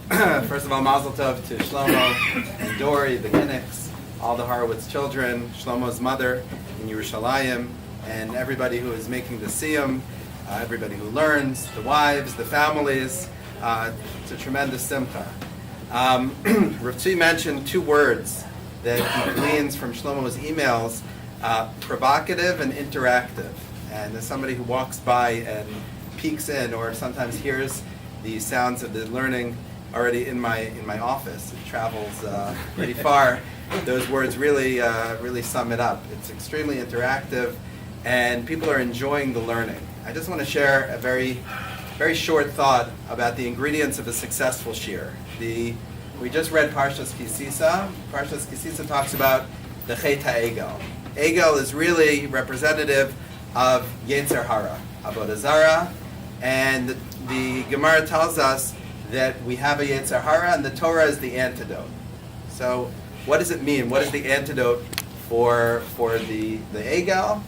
First of all, Mazel Tov to Shlomo and Dory, the Kinnicks, all the Horowitz children, Shlomo's mother in Yerushalayim, and everybody who is making the Siyum, everybody who learns, the wives, the families. It's a tremendous simcha. Rabbi mentioned two words that he gleans from Shlomo's emails, provocative and interactive. And as somebody who walks by and peeks in, or sometimes hears the sounds of the learning already in my office, it travels pretty far. Those words really sum it up. It's extremely interactive, and people are enjoying the learning. I just want to share a very short thought about the ingredients of a successful shiur. We just read Parshas Kisisa. Parshas Kisisa talks about the Chet HaEgel. Egel is really representative of Yetzer Hara, Avodah Zarah, and the Gemara tells us that we have a Yetzer Hara, and the Torah is the antidote. So, what does it mean? What is the antidote for the Egel?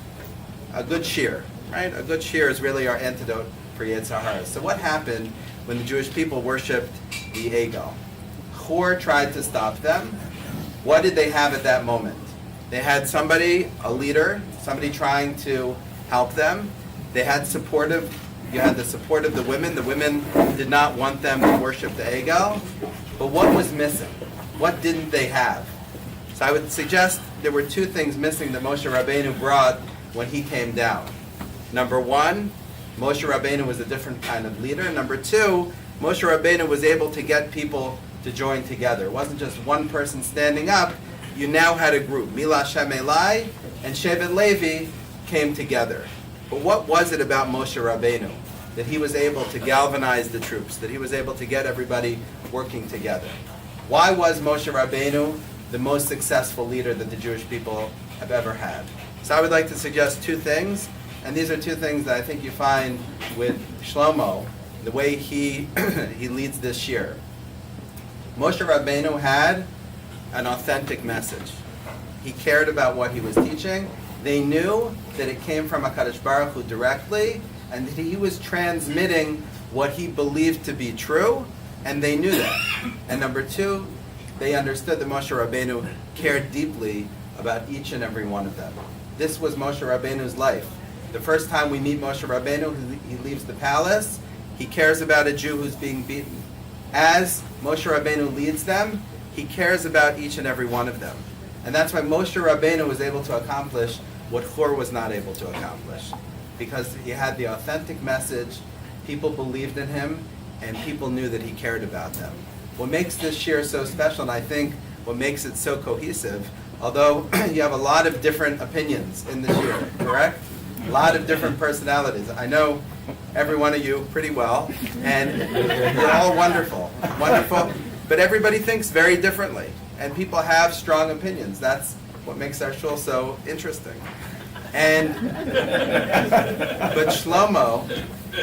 A good shiur, right? A good shiur is really our antidote for Yetzer Hara. So, what happened when the Jewish people worshipped the Egel? Chor tried to stop them. What did they have at that moment? They had somebody, a leader, somebody trying to help them. They had you had the support of the women. The women did not want them to worship the Egel. But what was missing? What didn't they have? So I would suggest there were two things missing that Moshe Rabbeinu brought when he came down. Number one, Moshe Rabbeinu was a different kind of leader. Number two, Moshe Rabbeinu was able to get people to join together. It wasn't just one person standing up. You now had a group. Mila Hashem Elai and Shevet Levi came together. But what was it about Moshe Rabbeinu that he was able to galvanize the troops, that he was able to get everybody working together? Why was Moshe Rabbeinu the most successful leader that the Jewish people have ever had? So I would like to suggest two things, and these are two things that I think you find with Shlomo, the way he leads this shiur. Moshe Rabbeinu had an authentic message. He cared about what he was teaching. They knew that it came from HaKadosh Baruch Hu directly, and that he was transmitting what he believed to be true, and they knew that. And number two, they understood that Moshe Rabbeinu cared deeply about each and every one of them. This was Moshe Rabbeinu's life. The first time we meet Moshe Rabbeinu, he leaves the palace. He cares about a Jew who's being beaten. As Moshe Rabbeinu leads them, he cares about each and every one of them. And that's why Moshe Rabbeinu was able to accomplish what Chor was not able to accomplish. Because he had the authentic message, people believed in him, and people knew that he cared about them. What makes this shiur so special, and I think what makes it so cohesive, although you have a lot of different opinions in the shiur, correct? A lot of different personalities. I know every one of you pretty well, and you're all wonderful. But everybody thinks very differently, and people have strong opinions. That's what makes our shul so interesting. But Shlomo,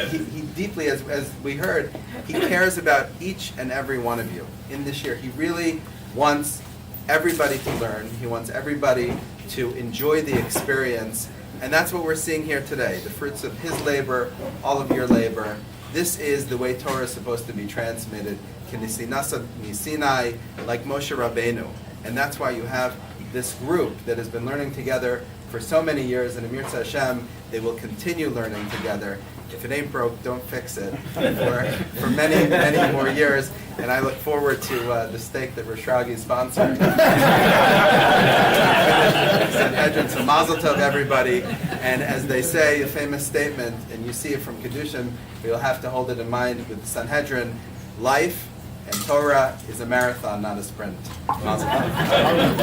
he deeply, as we heard, he cares about each and every one of you in this year. He really wants everybody to learn. He wants everybody to enjoy the experience. And that's what we're seeing here today, the fruits of his labor, all of your labor. This is the way Torah is supposed to be transmitted. K'nisinasa misinai, like Moshe Rabbeinu. And that's why you have this group that has been learning together for so many years, and Amir Hashem, they will continue learning together. If it ain't broke, don't fix it for many, many more years. And I look forward to the steak that Rishragi is sponsoring. So Mazel Tov, everybody. And as they say, a famous statement, and you see it from Kiddushin, we'll have to hold it in mind with the Sanhedrin: life and Torah is a marathon, not a sprint. Mazel Tov.